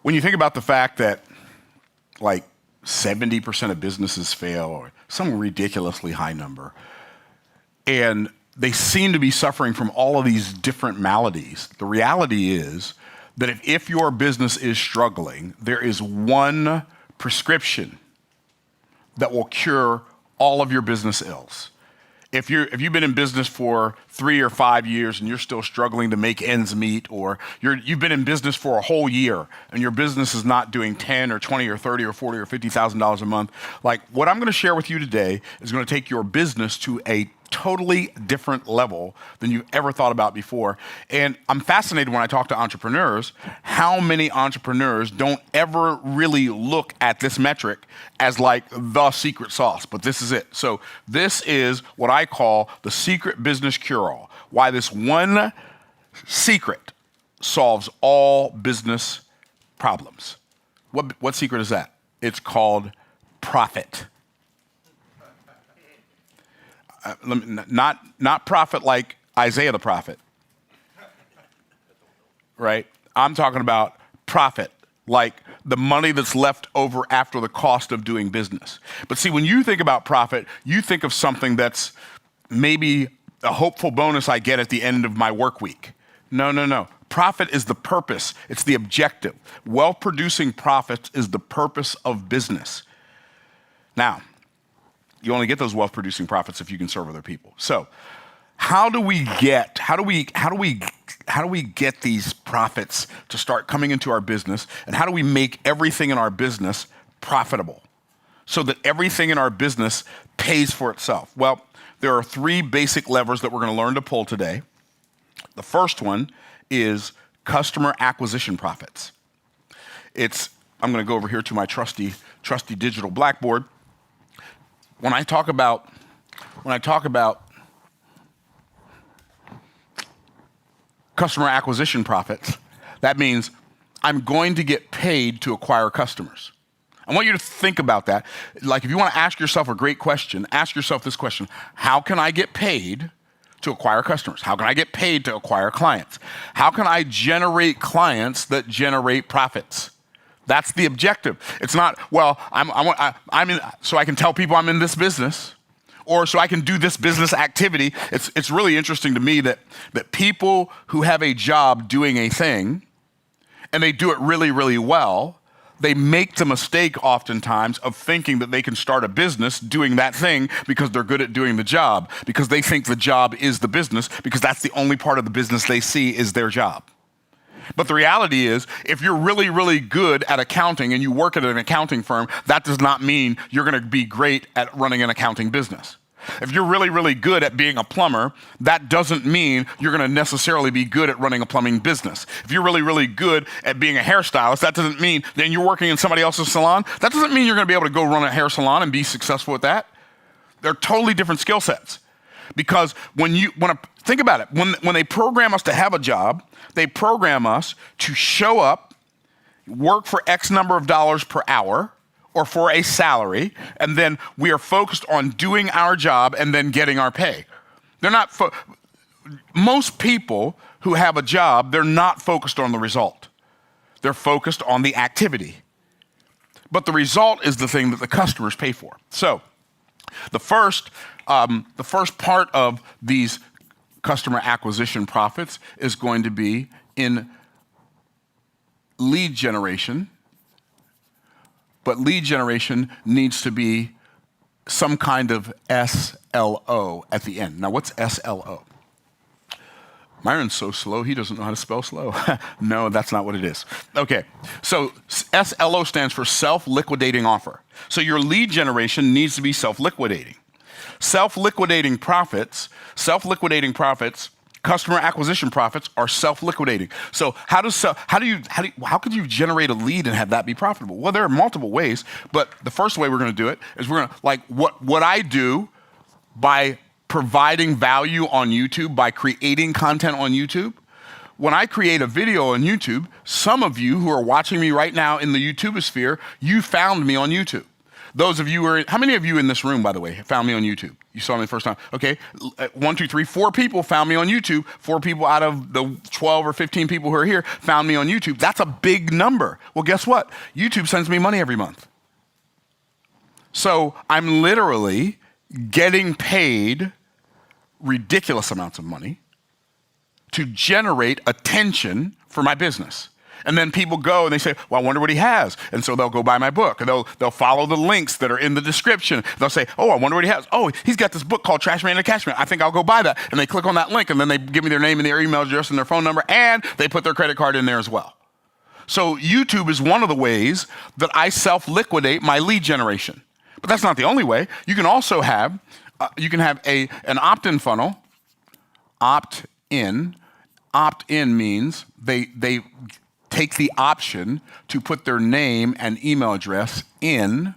When you think about the fact that like 70% of businesses fail or some ridiculously high number, and they seem to be suffering from all of these different maladies, the reality is that if your business is struggling, there is one prescription that will cure all of your business ills. If you've been in business for 3 or 5 years and you're still struggling to make ends meet, or you've been in business for a whole year and your business is not doing 10 or 20 or 30 or 40 or $50,000 a month, like what I'm going to share with you today is going to take your business to a totally different level than you've ever thought about before. And I'm fascinated when I talk to entrepreneurs, how many entrepreneurs don't ever really look at this metric as like the secret sauce, but this is it. So this is what I call the secret business cure-all, why this one secret solves all business problems. What secret is that? It's called profit. Not prophet like Isaiah the prophet, right? I'm talking about profit, like the money that's left over after the cost of doing business. But see, when you think about profit, you think of something that's maybe a hopeful bonus I get at the end of my work week. No. Profit is the purpose. It's the objective. Wealth-producing profits is the purpose of business. Now, you only get those wealth-producing profits if you can serve other people. So, how do we get these profits to start coming into our business, and how do we make everything in our business profitable so that everything in our business pays for itself? Well, there are 3 basic levers that we're going to learn to pull today. The first one is customer acquisition profits. I'm going to go over here to my trusty digital blackboard. When I talk about customer acquisition profits, that means I'm going to get paid to acquire customers. I want you to think about that. Like if you want to ask yourself a great question, ask yourself this question: how can I get paid to acquire customers? How can I get paid to acquire clients? How can I generate clients that generate profits? That's the objective. It's not, well, I'm in, so I can tell people I'm in this business, or so I can do this business activity. It's really interesting to me that people who have a job doing a thing, and they do it really, really well, they make the mistake oftentimes of thinking that they can start a business doing that thing because they're good at doing the job, because they think the job is the business, because that's the only part of the business they see is their job. But the reality is, if you're really, really good at accounting and you work at an accounting firm, that does not mean you're going to be great at running an accounting business. If you're really, really good at being a plumber, that doesn't mean you're going to necessarily be good at running a plumbing business. If you're really, really good at being a hairstylist, that doesn't mean then you're working in somebody else's salon. That doesn't mean you're going to be able to go run a hair salon and be successful at that. They're totally different skill sets. Because think about it, when they program us to have a job, they program us to show up, work for X number of dollars per hour, or for a salary, and then we are focused on doing our job and then getting our pay. Most people who have a job, they're not focused on the result. They're focused on the activity. But the result is the thing that the customers pay for. So the first part of these customer acquisition profits is going to be in lead generation, but lead generation needs to be some kind of SLO at the end. Now, what's SLO? Myron's so slow, he doesn't know how to spell slow. No, that's not what it is. Okay, so SLO stands for self-liquidating offer. So your lead generation needs to be self-liquidating. Self-liquidating profits, customer acquisition profits are self-liquidating. So how could you generate a lead and have that be profitable? Well, there are multiple ways, but the first way we're going to do it is we're going to, like what I do by providing value on YouTube, by creating content on YouTube. When I create a video on YouTube, some of you who are watching me right now in the YouTubeosphere, you found me on YouTube. Those of you who are, how many of you in this room, by the way, found me on YouTube? You saw me the first time. Okay, 1, 2, 3, 4 people found me on YouTube. 4 people out of the 12 or 15 people who are here found me on YouTube. That's a big number. Well, guess what? YouTube sends me money every month. So I'm literally getting paid ridiculous amounts of money to generate attention for my business. And then people go and they say, well, I wonder what he has. And so they'll go buy my book, and they'll follow the links that are in the description. They'll say, oh, I wonder what he has. Oh, he's got this book called Trash Man and Cash Man. I think I'll go buy that. And they click on that link, and then they give me their name and their email address and their phone number, and they put their credit card in there as well. So YouTube is one of the ways that I self-liquidate my lead generation. But that's not the only way. You can also have, an opt-in funnel. Opt-in. Opt-in means they take the option to put their name and email address in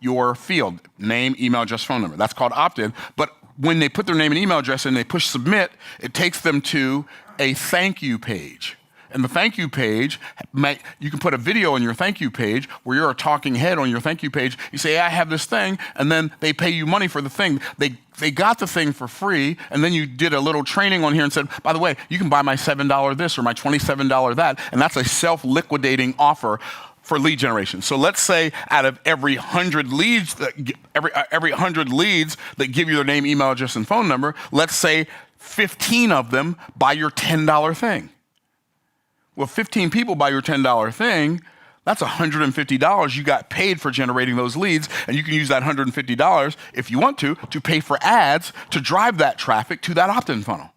your field. Name, email address, phone number. That's called opt-in. But when they put their name and email address in, they push submit, it takes them to a thank you page. And the thank you page, you can put a video on your thank you page where you're a talking head on your thank you page. You say, hey, I have this thing, and then they pay you money for the thing. They got the thing for free, and then you did a little training on here and said, by the way, you can buy my $7 this or my $27 that, and that's a self-liquidating offer for lead generation. So let's say out of every 100 leads, every 100 leads that give you their name, email address, and phone number, let's say 15 of them buy your $10 thing. Well, 15 people buy your $10 thing, that's $150 you got paid for generating those leads, and you can use that $150 if you want to pay for ads to drive that traffic to that opt-in funnel.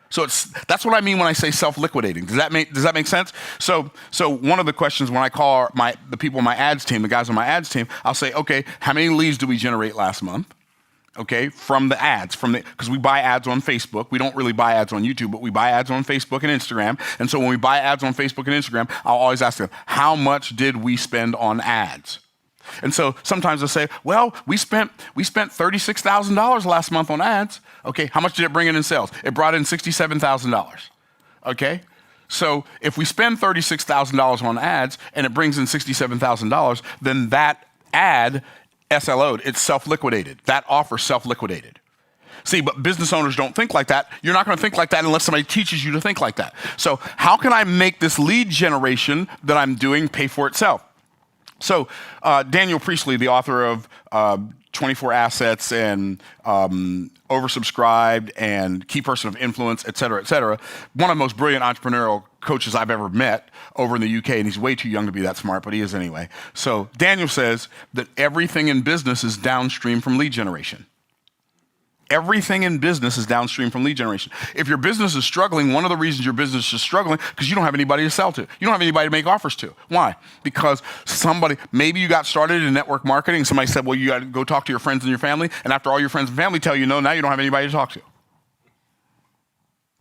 So that's what I mean when I say self-liquidating. Does that make sense? So one of the questions when I call the people on my ads team, the guys on my ads team, I'll say, okay, how many leads did we generate last month? Okay, from the ads, because we buy ads on Facebook. We don't really buy ads on YouTube, but we buy ads on Facebook and Instagram. And so when we buy ads on Facebook and Instagram, I'll always ask them, how much did we spend on ads? And so sometimes they'll say, well, we spent $36,000 last month on ads. Okay, how much did it bring in sales? It brought in $67,000. Okay, so if we spend $36,000 on ads and it brings in $67,000, then that ad SLO'd, it's self-liquidated. That offer self-liquidated. See, but business owners don't think like that. You're not going to think like that unless somebody teaches you to think like that. So how can I make this lead generation that I'm doing pay for itself? So Daniel Priestley, the author of 24 Assets and Oversubscribed and Key Person of Influence, et cetera, one of the most brilliant entrepreneurial coaches I've ever met over in the UK, and he's way too young to be that smart, but he is anyway. So Daniel says that everything in business is downstream from lead generation. Everything in business is downstream from lead generation. If your business is struggling, one of the reasons your business is struggling because you don't have anybody to sell to. You don't have anybody to make offers to. Why? Because maybe you got started in network marketing, somebody said, well, you got to go talk to your friends and your family, and after all your friends and family tell you no, now you don't have anybody to talk to.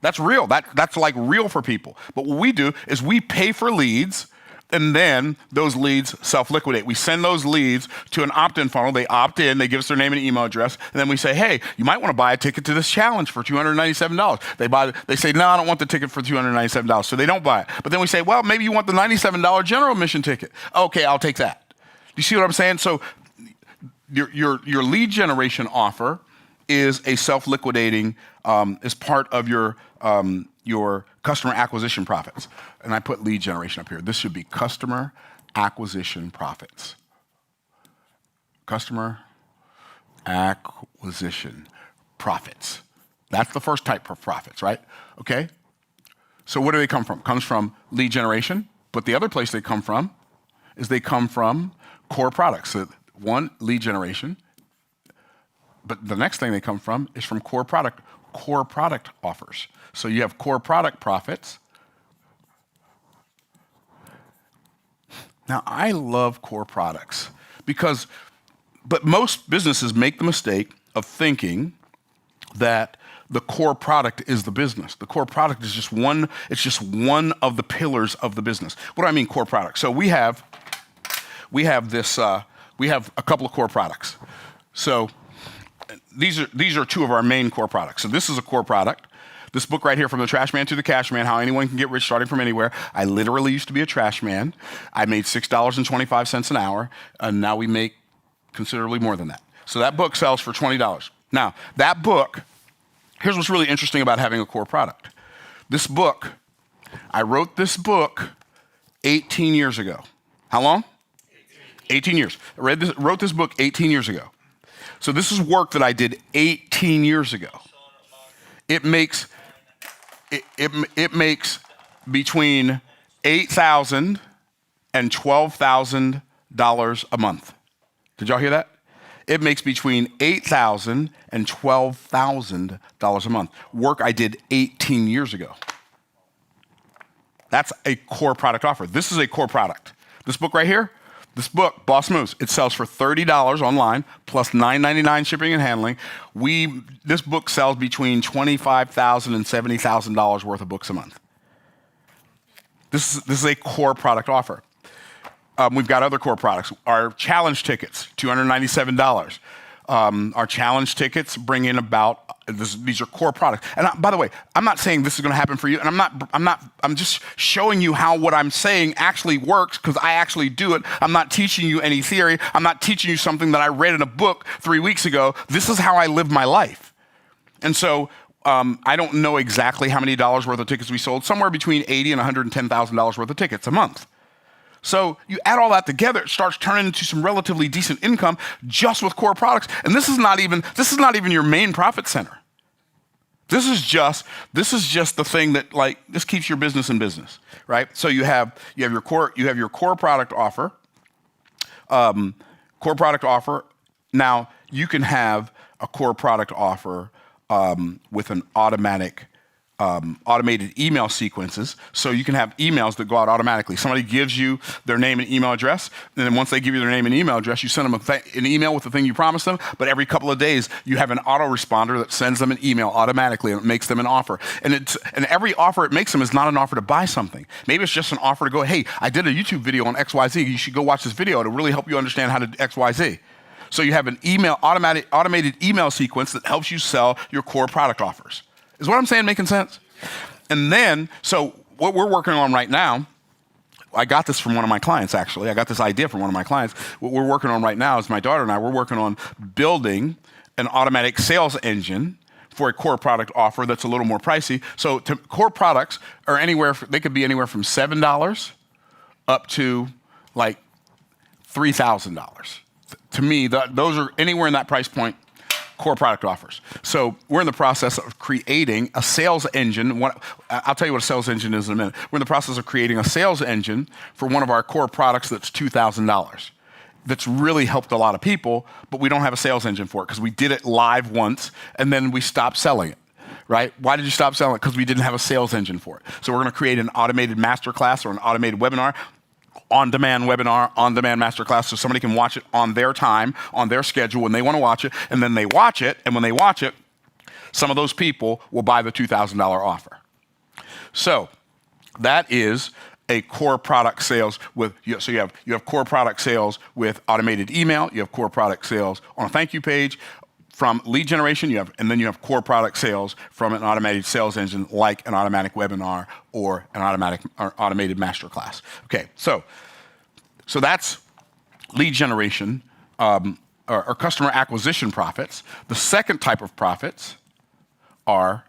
That's real. That's like real for people. But what we do is we pay for leads, and then those leads self-liquidate. We send those leads to an opt-in funnel. They opt in, they give us their name and email address, and then we say, hey, you might want to buy a ticket to this challenge for $297. They say, no, I don't want the ticket for $297, so they don't buy it. But then we say, well, maybe you want the $97 general admission ticket. Okay, I'll take that. Do you see what I'm saying? So your lead generation offer is a self-liquidating, is part of your customer acquisition profits. And I put lead generation up here. This should be customer acquisition profits. Customer acquisition profits. That's the first type of profits, right? Okay? So where do they come from? Comes from lead generation, but the other place they come from is they come from core products. So one, lead generation, but the next thing they come from is from core product offers. So you have core product profits. Now, I love core products but most businesses make the mistake of thinking that the core product is the business. The core product is just one of the pillars of the business. What do I mean core product? So we have a couple of core products. So these are two of our main core products. So this is a core product. This book right here, From the Trash Man to the Cash Man, How Anyone Can Get Rich Starting From Anywhere. I literally used to be a trash man. I made $6.25 an hour, and now we make considerably more than that. So that book sells for $20. Now, that book, here's what's really interesting about having a core product. This book, I wrote this book 18 years ago. How long? 18 years. I wrote this book 18 years ago. So this is work that I did 18 years ago. It makes between $8,000 and $12,000 a month. Did y'all hear that? It makes between $8,000 and $12,000 a month. Work I did 18 years ago. That's a core product offer. This is a core product. This book right here, this book, B.O.S.S Moves, it sells for $30 online, plus $9.99 shipping and handling. This book sells between $25,000 and $70,000 worth of books a month. This is a core product offer. We've got other core products. Our challenge tickets, $297. Our challenge tickets bring in about, these are core products. And by the way, I'm not saying this is going to happen for you. And I'm just showing you how what I'm saying actually works because I actually do it. I'm not teaching you any theory. I'm not teaching you something that I read in a book 3 weeks ago. This is how I live my life. And so I don't know exactly how many dollars worth of tickets we sold, somewhere between $80,000 and $110,000 worth of tickets a month. So you add all that together, it starts turning into some relatively decent income just with core products. And this is not even your main profit center. This is just the thing that this keeps your business in business, right? So you have your core product offer. Core product offer. Now you can have a core product offer with an automated email sequences, so you can have emails that go out automatically. Somebody gives you their name and email address, and then once they give you their name and email address, you send them an email with the thing you promised them, but every couple of days, you have an autoresponder that sends them an email automatically, and it makes them an offer. And every offer it makes them is not an offer to buy something. Maybe it's just an offer to go, hey, I did a YouTube video on XYZ, you should go watch this video, it'll really help you understand how to do XYZ. So you have an automated email sequence that helps you sell your core product offers. Is what I'm saying making sense? And then, so what we're working on right now, I got this from one of my clients, actually. I got this idea from one of my clients. What we're working on right now is my daughter and I, we're working on building an automatic sales engine for a core product offer that's a little more pricey. So core products are they could be anywhere from $7 up to like $3,000. To me, those are anywhere in that price point. Core product offers. So we're in the process of creating a sales engine. I'll tell you what a sales engine is in a minute. We're in the process of creating a sales engine for one of our core products that's $2,000. That's really helped a lot of people, but we don't have a sales engine for it because we did it live once and then we stopped selling it. Right? Why did you stop selling it? Because we didn't have a sales engine for it. So we're going to create an automated masterclass or an automated webinar, on-demand webinar, on-demand masterclass, so somebody can watch it on their time, on their schedule when they want to watch it, and then they watch it, and when they watch it, some of those people will buy the $2,000 offer. So that is a core product sales with, so you have core product sales with automated email, you have core product sales on a thank you page, from lead generation, and then you have core product sales from an automated sales engine like an automatic webinar or an automated masterclass. Okay, so that's lead generation or customer acquisition profits. The second type of profits are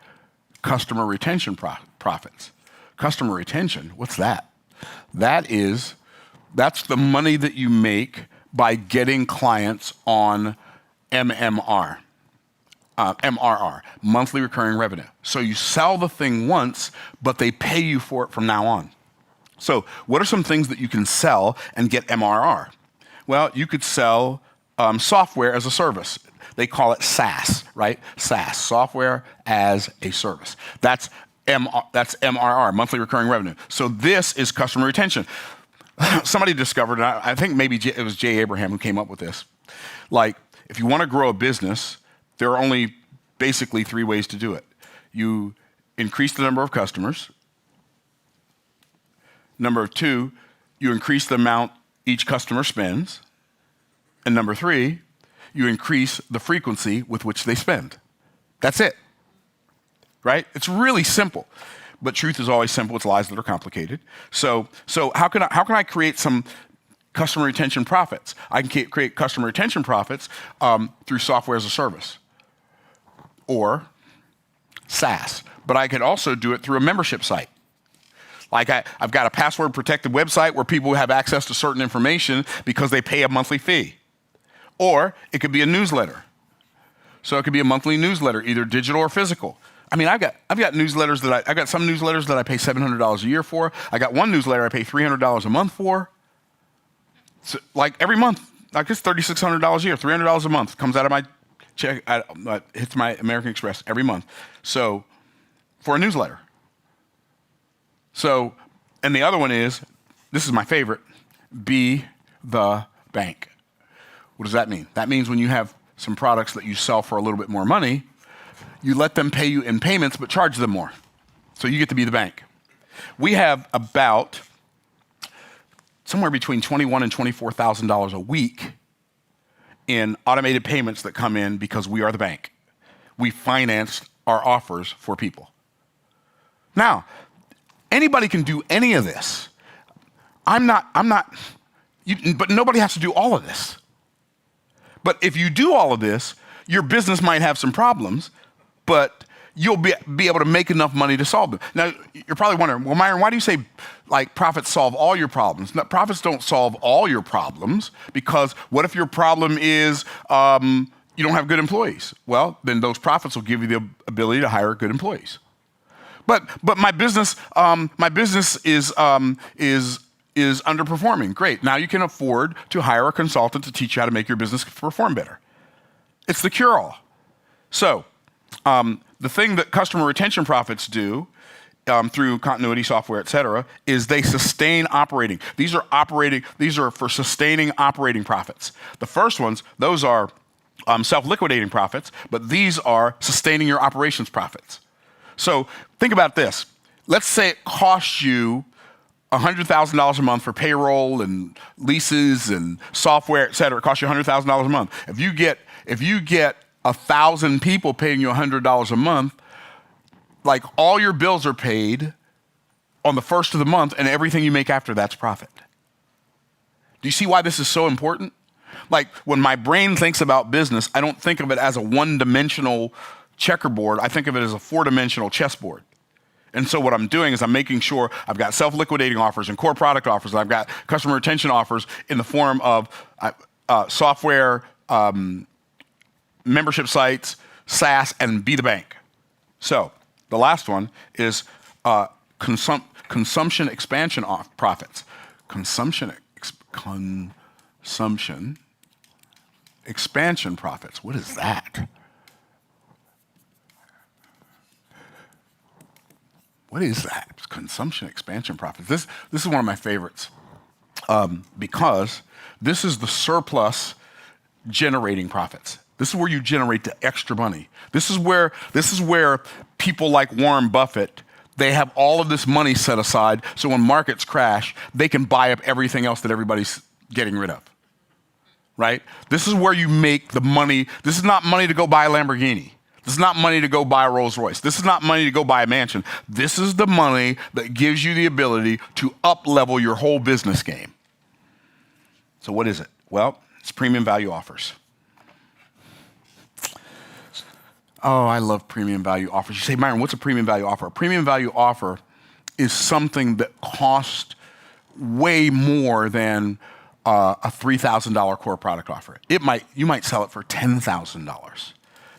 customer retention profits. Customer retention, what's that? That's the money that you make by getting clients on MRR, monthly recurring revenue. So you sell the thing once, but they pay you for it from now on. So what are some things that you can sell and get MRR? Well, you could sell software as a service. They call it SaaS, right? SaaS, software as a service. That's MRR, monthly recurring revenue. So this is customer retention. Somebody discovered, and I think maybe it was Jay Abraham who came up with this. If you want to grow a business, there are only basically 3 ways to do it. You increase the number of customers. Number 2, you increase the amount each customer spends. And number 3, you increase the frequency with which they spend. That's it, right? It's really simple, but truth is always simple. It's lies that are complicated. So how can I create some customer retention profits. I can create customer retention profits through software as a service or SaaS. But I could also do it through a membership site. Like I've got a password protected website where people have access to certain information because they pay a monthly fee. Or it could be a newsletter. So it could be a monthly newsletter, either digital or physical. I mean, I've got newsletters that I've got some newsletters that I pay $700 a year for. I got one newsletter I pay $300 a month for. So, like every month, like it's $3,600 a year, $300 a month comes out of my check, hits my American Express every month. So for a newsletter. So, and the other one is, this is my favorite, be the bank. What does that mean? That means when you have some products that you sell for a little bit more money, you let them pay you in payments, but charge them more. So you get to be the bank. We have about somewhere between $21,000 and $24,000 a week in automated payments that come in because we are the bank. We financed our offers for people. Now, anybody can do any of this. I'm not, but nobody has to do all of this. But if you do all of this, your business might have some problems, but you'll be able to make enough money to solve them. Now, you're probably wondering, well, Myron, why do you say like profits solve all your problems? No, profits don't solve all your problems, because what if your problem is you don't have good employees? Well, then those profits will give you the ability to hire good employees. But my business is underperforming. Great. Now you can afford to hire a consultant to teach you how to make your business perform better. It's the cure-all. So the thing that customer retention profits do through continuity software, et cetera, is they sustain operating. These are for sustaining operating profits. The first ones, those are self-liquidating profits, but these are sustaining your operations profits. So think about this. Let's say it costs you $100,000 a month for payroll and leases and software, et cetera. It costs you $100,000 a month. If you get 1,000 people paying you $100 a month, like all your bills are paid on the first of the month, and everything you make after that's profit. Do you see why this is so important? Like when my brain thinks about business, I don't think of it as a one-dimensional checkerboard. I think of it as a four-dimensional chessboard. And so what I'm doing is I'm making sure I've got self-liquidating offers and core product offers, and I've got customer retention offers in the form of software, membership sites, SaaS, and be the bank. So the last one is consumption expansion profits. Consumption expansion profits. What is that? What is that? Consumption expansion profits. This is one of my favorites because this is the surplus generating profits. This is where you generate the extra money. This is where people like Warren Buffett, they have all of this money set aside so when markets crash, they can buy up everything else that everybody's getting rid of. Right? This is where you make the money. This is not money to go buy a Lamborghini. This is not money to go buy a Rolls Royce. This is not money to go buy a mansion. This is the money that gives you the ability to up-level your whole business game. So what is it? Well, it's premium value offers. Oh, I love premium value offers. You say, Myron, what's a premium value offer? A premium value offer is something that costs way more than a $3,000 core product offer. You might sell it for $10,000.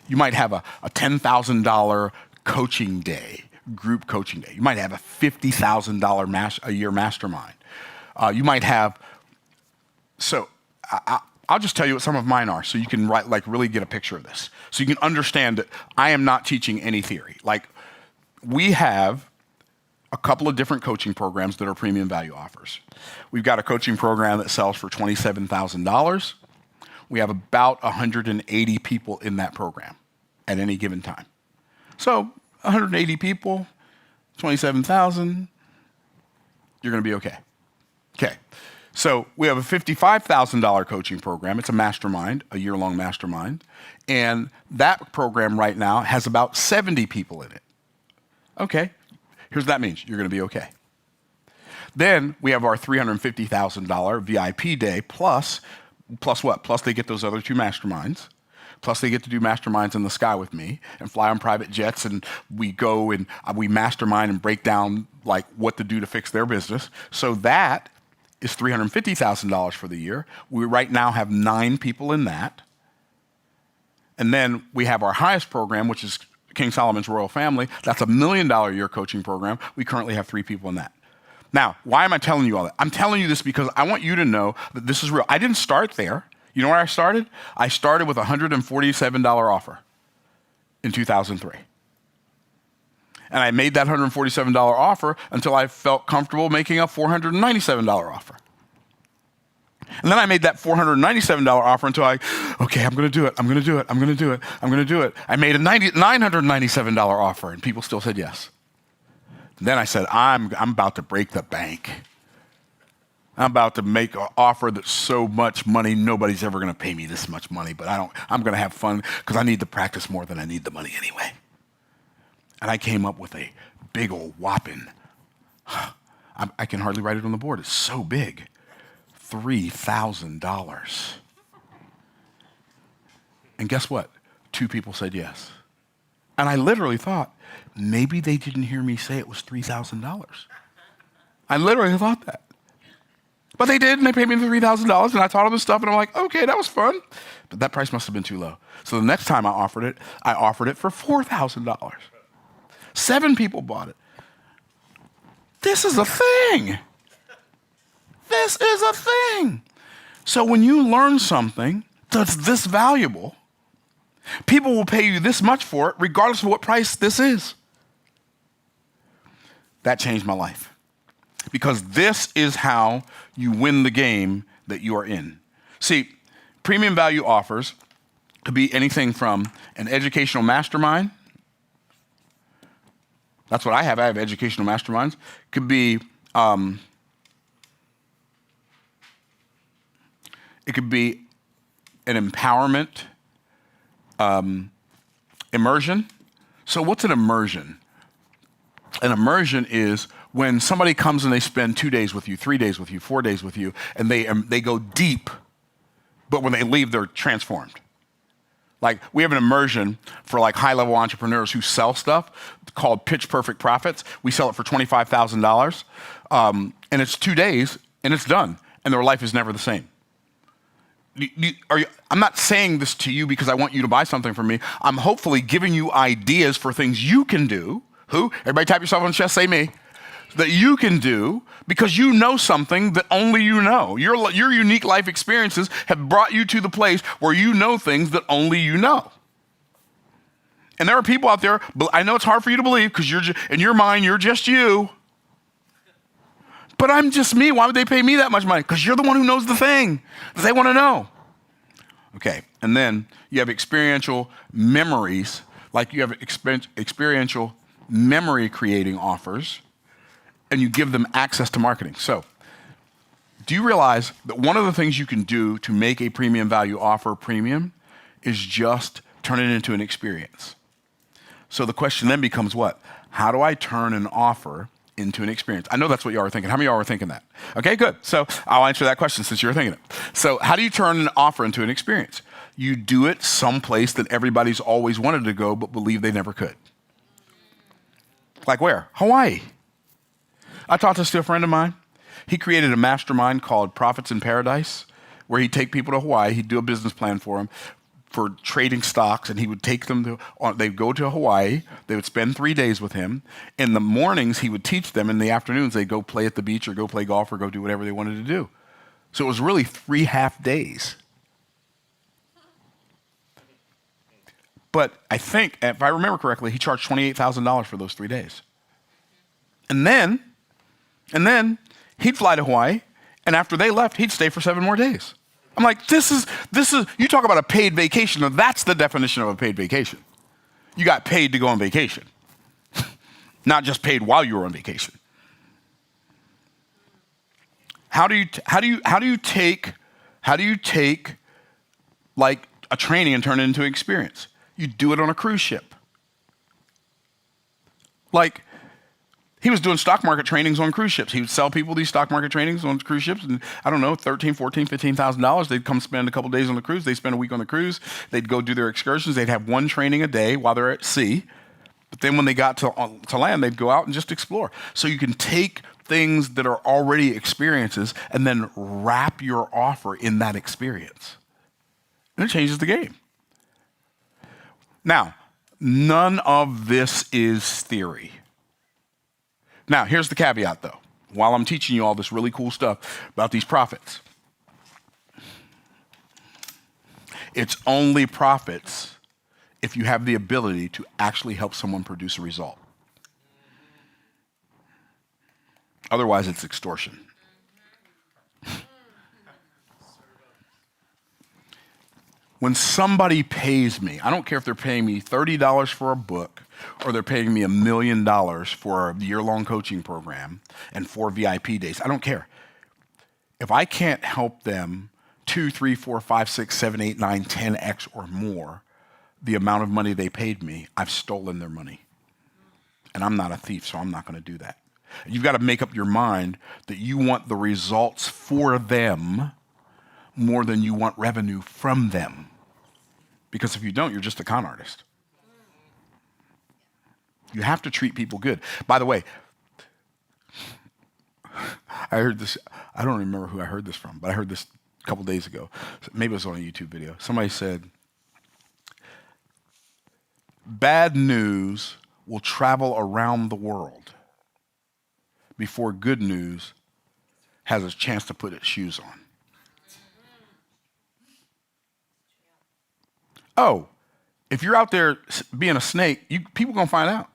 You might have a $10,000 coaching day, group coaching day. You might have a $50,000 a year mastermind. You might have, so I'll just tell you what some of mine are so you can really get a picture of this. So you can understand that I am not teaching any theory. Like we have a couple of different coaching programs that are premium value offers. We've got a coaching program that sells for $27,000. We have about 180 people in that program at any given time. So 180 people, 27,000, you're going to be okay. Okay. So we have a $55,000 coaching program. It's a mastermind, a year-long mastermind. And that program right now has about 70 people in it. Okay. Here's what that means. You're going to be okay. Then we have our $350,000 VIP day plus what? Plus they get those other 2 masterminds. Plus they get to do masterminds in the sky with me and fly on private jets, and we go and we mastermind and break down like what to do to fix their business. So that is $350,000 for the year. We right now have 9 people in that. And then we have our highest program, which is King Solomon's Royal Family. That's a $1 million a year coaching program. We currently have 3 people in that. Now, why am I telling you all that? I'm telling you this because I want you to know that this is real. I didn't start there. You know where I started? I started with a $147 offer in 2003. And I made that $147 offer until I felt comfortable making a $497 offer. And then I made that $497 offer until okay, I'm going to do it. I'm going to do it. I'm going to do it. I'm going to do it. I made a $997 offer, and people still said yes. And then I said, I'm about to break the bank. I'm about to make an offer that's so much money, nobody's ever going to pay me this much money, but I'm going to have fun because I need to practice more than I need the money anyway. And I came up with a big old whopping, I can hardly write it on the board, it's so big, $3,000. And guess what? 2 people said yes. And I literally thought, maybe they didn't hear me say it was $3,000. I literally thought that. But they did, and they paid me the $3,000, and I taught them the stuff, and I'm like, okay, that was fun. But that price must have been too low. So the next time I offered it for $4,000. 7 people bought it. This is a thing. This is a thing. So when you learn something that's this valuable, people will pay you this much for it, regardless of what price this is. That changed my life. Because this is how you win the game that you are in. See, premium value offers could be anything from an educational mastermind. That's what I have. I have educational masterminds. Could be, it could be an empowerment immersion. So what's an immersion? An immersion is when somebody comes and they spend 2 days with you, 3 days with you, 4 days with you, and they go deep, but when they leave, they're transformed. Like we have an immersion for like high-level entrepreneurs who sell stuff called Pitch Perfect Profits. We sell it for $25,000, and it's 2 days, and it's done, and their life is never the same. I'm not saying this to you because I want you to buy something from me. I'm hopefully giving you ideas for things you can do. Who? Everybody tap yourself on the chest, say me. That you can do because you know something that only you know. Your unique life experiences have brought you to the place where you know things that only you know. And there are people out there, I know it's hard for you to believe because in your mind, you're just you. But I'm just me. Why would they pay me that much money? Because you're the one who knows the thing that they want to know. Okay, and then you have experiential memories, like you have experiential memory creating offers, and you give them access to marketing. So, do you realize that one of the things you can do to make a premium value offer premium is just turn it into an experience? So the question then becomes what? How do I turn an offer into an experience? I know that's what y'all are thinking. How many of y'all are thinking that? Okay, good. So I'll answer that question since you're thinking it. So how do you turn an offer into an experience? You do it someplace that everybody's always wanted to go but believe they never could. Like where? Hawaii. I taught this to a friend of mine. He created a mastermind called Profits in Paradise, where he'd take people to Hawaii. He'd do a business plan for them for trading stocks, and he would take them they'd go to Hawaii. They would spend 3 days with him. In the mornings, he would teach them. In the afternoons, they'd go play at the beach or go play golf or go do whatever they wanted to do. So it was really 3 half days. But I think, if I remember correctly, he charged $28,000 for those 3 days. And then he'd fly to Hawaii, and after they left, he'd stay for 7 more days. I'm like, this is, you talk about a paid vacation. Now that's the definition of a paid vacation. You got paid to go on vacation, not just paid while you were on vacation. How do you take like a training and turn it into an experience? You do it on a cruise ship. Like, He was doing stock market trainings on cruise ships. He would sell people these stock market trainings on cruise ships, and I don't know, $13,000, $14,000, $15,000. They'd come spend a couple days on the cruise. They'd spend a week on the cruise. They'd go do their excursions. They'd have one training a day while they're at sea. But then when they got to land, they'd go out and just explore. So you can take things that are already experiences and then wrap your offer in that experience. And it changes the game. Now, none of this is theory. Now, here's the caveat, though. While I'm teaching you all this really cool stuff about these profits, it's only profits if you have the ability to actually help someone produce a result. Otherwise, it's extortion. When somebody pays me, I don't care if they're paying me $30 for a book or they're paying me $1 million for a year-long coaching program and 4 VIP days. I don't care. If I can't help them 2, 3, 4, 5, 6, 7, 8, 9, 10x or more the amount of money they paid me, I've stolen their money. And I'm not a thief, so I'm not going to do that. You've got to make up your mind that you want the results for them more than you want revenue from them. Because if you don't, you're just a con artist. You have to treat people good. By the way, I heard this, I don't remember who I heard this from, but I heard this a couple days ago. Maybe it was on a YouTube video. Somebody said, bad news will travel around the world before good news has a chance to put its shoes on. Oh, if you're out there being a snake, people going to find out.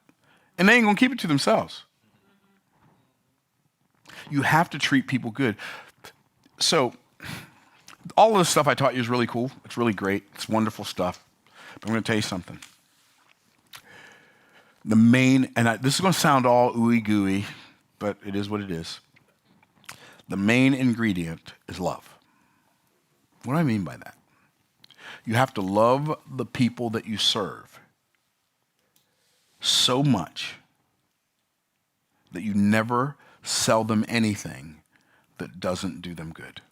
And they ain't going to keep it to themselves. You have to treat people good. So all of this stuff I taught you is really cool. It's really great. It's wonderful stuff. But I'm going to tell you something. The main, and this is going to sound all ooey gooey, but it is what it is. The main ingredient is love. What do I mean by that? You have to love the people that you serve so much that you never sell them anything that doesn't do them good.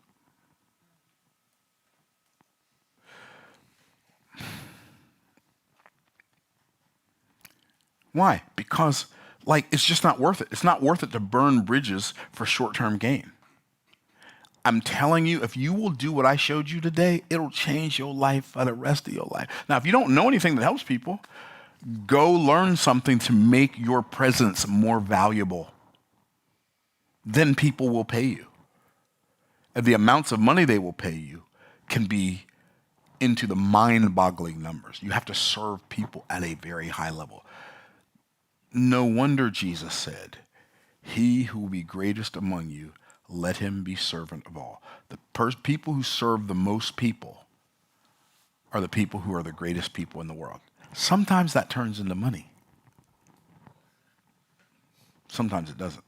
Why? Because, it's just not worth it. It's not worth it to burn bridges for short-term gain. I'm telling you, if you will do what I showed you today, it'll change your life for the rest of your life. Now, if you don't know anything that helps people, go learn something to make your presence more valuable. Then people will pay you. And the amounts of money they will pay you can be into the mind-boggling numbers. You have to serve people at a very high level. No wonder Jesus said, he who will be greatest among you, let him be servant of all. The people who serve the most people are the people who are the greatest people in the world. Sometimes that turns into money. Sometimes it doesn't.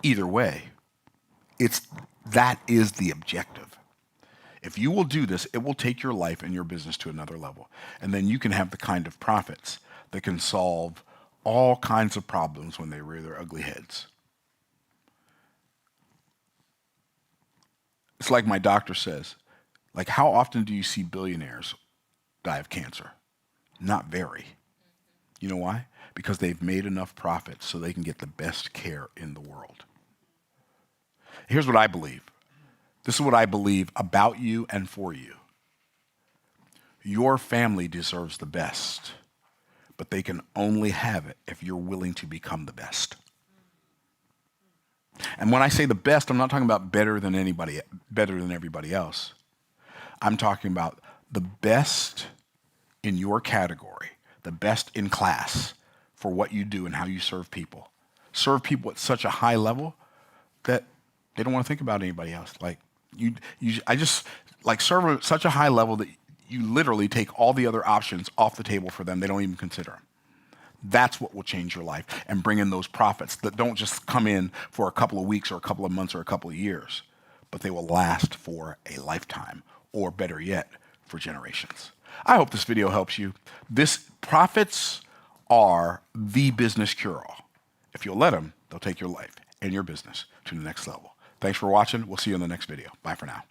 Either way, that is the objective. If you will do this, it will take your life and your business to another level. And then you can have the kind of profits that can solve all kinds of problems when they rear their ugly heads. It's like my doctor says, how often do you see billionaires die of cancer? Not very. You know why? Because they've made enough profits so they can get the best care in the world. Here's what I believe. This is what I believe about you and for you. Your family deserves the best, but they can only have it if you're willing to become the best. And when I say the best, I'm not talking about better than everybody else. I'm talking about the best in your category, the best in class for what you do and how you serve people. Serve people at such a high level that they don't want to think about anybody else. I just serve at such a high level that you literally take all the other options off the table for them. They don't even consider them. That's what will change your life and bring in those profits that don't just come in for a couple of weeks or a couple of months or a couple of years, but they will last for a lifetime, or better yet, for generations. I hope this video helps you. Profits are the business cure-all. If you'll let them, they'll take your life and your business to the next level. Thanks for watching. We'll see you in the next video. Bye for now.